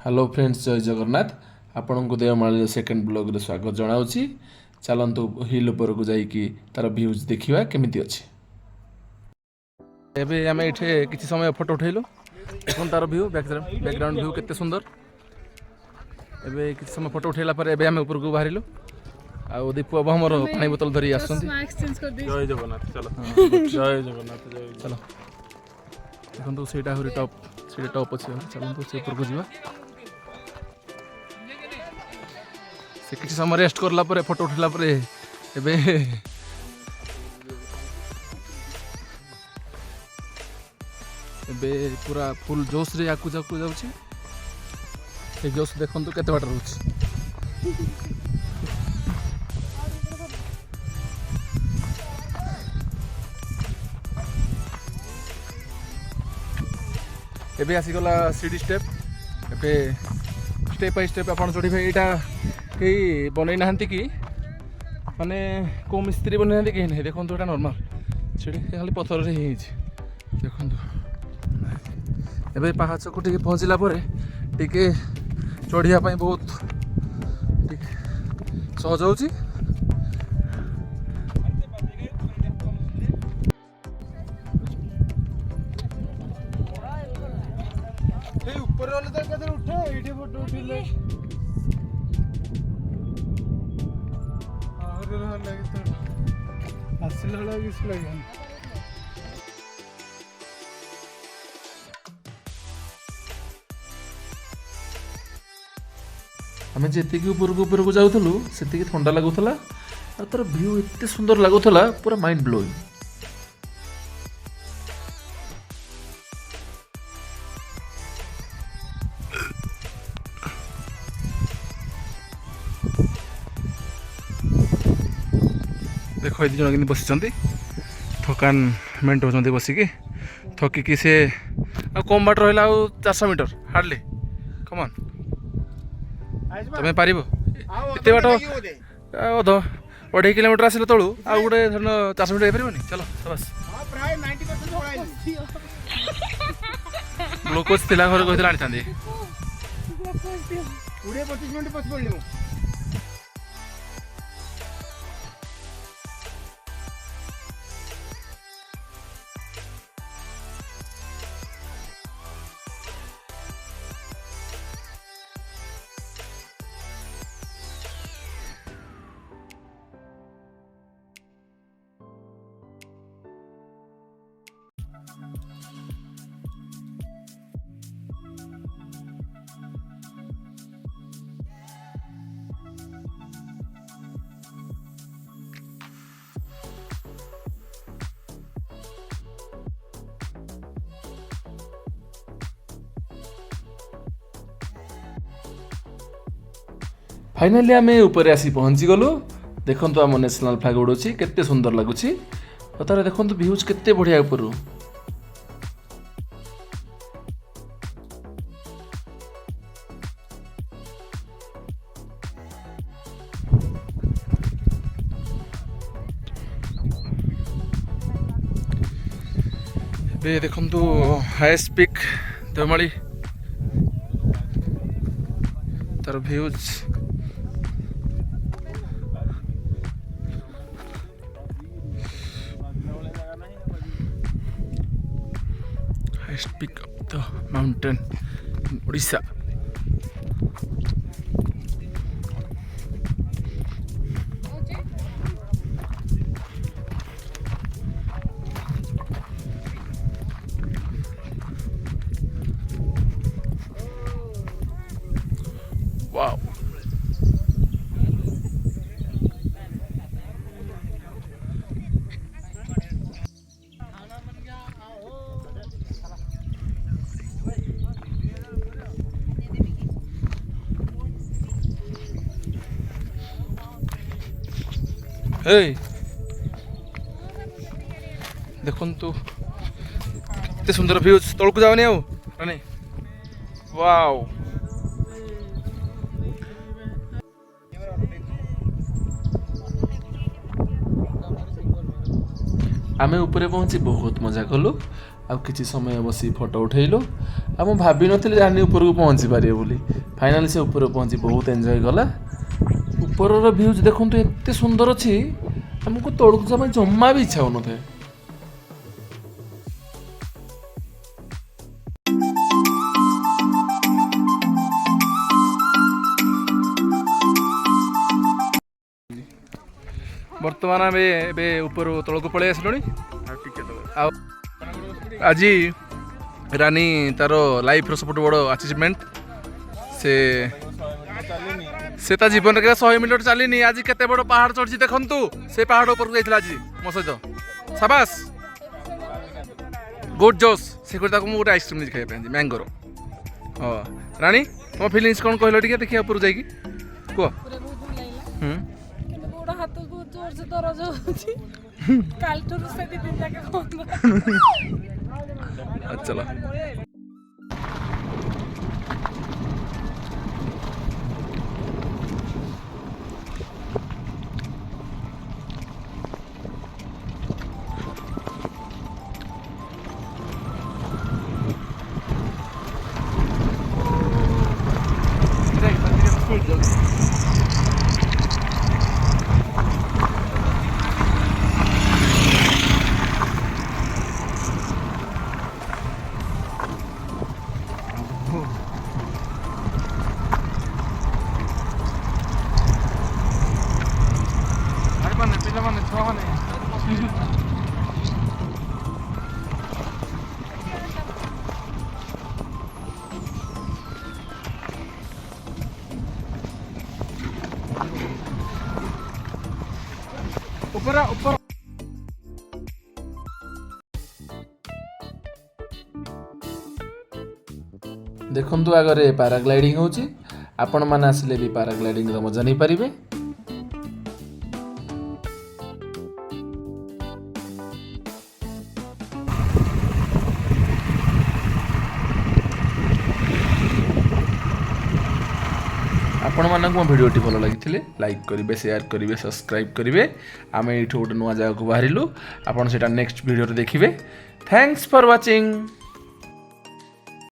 Hello friends, जय जगन्नाथ। आपण को देवमाली सेकेंड ब्लॉग रे स्वागत जनाऊँगी। चलतु हिल उपर को जाइए तार भ्यूज देखा केमिति अच्छी। एबे आम ये किसी समय फोटो उठेलु देखो तार भ्यू बैकग्राउंड भ्यू केते सुंदर। एबे किसी समय फोटो उठेला पर एबे आम ऊपर को बाहरिलु। आ दीपू अब हमर पानी बोतल धरी आसुंती। जय जगन्नाथ। चलो जय जगन्नाथ। जय चलो देखो सीटा हुरी टॉप सीटा टॉप अच्छे। चलतु से ऊपर को जीवा। से किसी समय रेस्ट करला परे फोटो उठेला परे एबे एबे पूरा फुल जोश रे आकु जाकु जाउची। से जोश देखंतु केते बाटर रहउची। एबे आसी गला सीडी स्टेप। एबे स्टेप बाय स्टेप आपण चढ़ी भाई एटा कई बनई नाहंती कि माने को मिस्त्री बनै नाहंती कि नहीं। देखंतु एटा नॉर्मल सीडी खाली पत्थर रे ही देखंतु। एबे पहाड़ को टिके पहुँचला परे टिके चढ़िया पाई बहुत टिके सहज होची। ऊपर वाले तक कदर उठे एठी फोटो उठिले आरे लगे तो असला लगे इस लगे। आम जी ऊपर को जाऊँ से ठंडा लगुला और तार भ्यू एत सुंदर लगुला पूरा माइंड ब्लोइंग। देख ये जन कि बसी थकान मेट होती बसिकी थकिकी से कम बाट रहा 400 मीटर हार्डली कमान तुम्हें पार एत बाट अध 2.5 किलोमीटर आसिल तलू आ गोटे 400 मीटर हो चलो बस ग्लूकोज थी घर कहते आनी था 20-25 मिनट पछ पड़े। फाइनाली आम ऊपर आसी पहुँची गलु। देखो आम नेशनल फ्लैग उड़ूची केते सुंदर लगुच। तार देखो भ्यूज केते बढ़िया ऊपर। देखु हाईएस्ट पिक देवमाली तार भ्यूज highest peak of the mountain in Odisha. Wow देखु केते सुंदर भ्यूज तलक जाओनी आने। वाओ आमे ऊपर पहुँची बहुत मजा कलु। ଆଉ କିଛି ସମୟ ବସି ଫଟୋ ଉଠେଇଲୁ। ଆଉ ମୁଁ ଭାବିନଥିଲି ରାନୀ ଉପରକୁ ପହଞ୍ଚି ପାରିବେ ବୋଲି। ଫାଇନାଲି ସେ ଉପରକୁ ପହଞ୍ଚି ବହୁତ ଏନ୍ଜୟ କଲା। ଉପରର ଭ୍ୟୁଜ୍ ଦେଖନ୍ତୁ ଏତେ ସୁନ୍ଦର ଅଛି, ଆମକୁ ତଳକୁ ଯିବା ପାଇଁ ଜମା ବି ଇଚ୍ଛା ହେଉନଥାଏ। ବର୍ତ୍ତମାନ ଆମେ ଏବେ ଉପରୁ ତଳକୁ ପଳେଇ ଆସିଲୁଣି। ଆଉ ଆଜି ରାନୀ ତାର ଲାଇଫ୍ର ସବୁଠୁ ବଡ଼ ଆଚିଭମେଣ୍ଟ, ସେ ତା ଜୀବନରେ କେବେ 100 ମିଟର ଚାଲିନି, ଆଜି କେତେ ବଡ଼ ପାହାଡ଼ ଚଢ଼ିଛି ଦେଖନ୍ତୁ। ସେ ପାହାଡ଼ ଉପରକୁ ଯାଇଥିଲା ଆଜି ମୋ ସହିତ। ସାବାସ୍, ଗୁଡ୍ ଜୋସ୍। ସେ କରି ତାକୁ ମୁଁ ଗୋଟେ ଆଇସ୍କ୍ରିମ୍ ନେଇଛି ଖାଇବା ପାଇଁ ମ୍ୟାଙ୍ଗୋର। ହଁ ରାଣୀ, ତମ ଫିଲିଙ୍ଗସ୍ କ'ଣ କହିଲ ଟିକେ ଦେଖିବା ଉପରକୁ ଯାଇକି କୁହ। ଗୋଡ଼ ହାତକୁ ଜୋରସେ ଦରଜ ହଉଛି, କାଲିଠାରୁ ସେ ଦି ଦିନ ଯାକେ ବନ୍ଦ। ଚଲ ପିଲାମାନେ ଛୁଆମାନେ ଉପର ଦେଖନ୍ତୁ ଆଗରେ ପାରାଗ୍ଲାଇଡିଂ ହେଉଛି। ଆପଣମାନେ ଆସିଲେ ବି ପାରାଗ୍ଲାଇଡିଂର ମଜା ନେଇପାରିବେ। ଆପଣମାନଙ୍କୁ ମୋ ଭିଡ଼ିଓଟି ଭଲ ଲାଗିଥିଲେ ଲାଇକ୍ କରିବେ, ସେୟାର କରିବେ, ସବସ୍କ୍ରାଇବ୍ କରିବେ। ଆମେ ଏଇଠୁ ଗୋଟେ ନୂଆ ଜାଗାକୁ ବାହାରିଲୁ, ଆପଣ ସେଇଟା ନେକ୍ସଟ ଭିଡ଼ିଓରେ ଦେଖିବେ। Thanks for watching.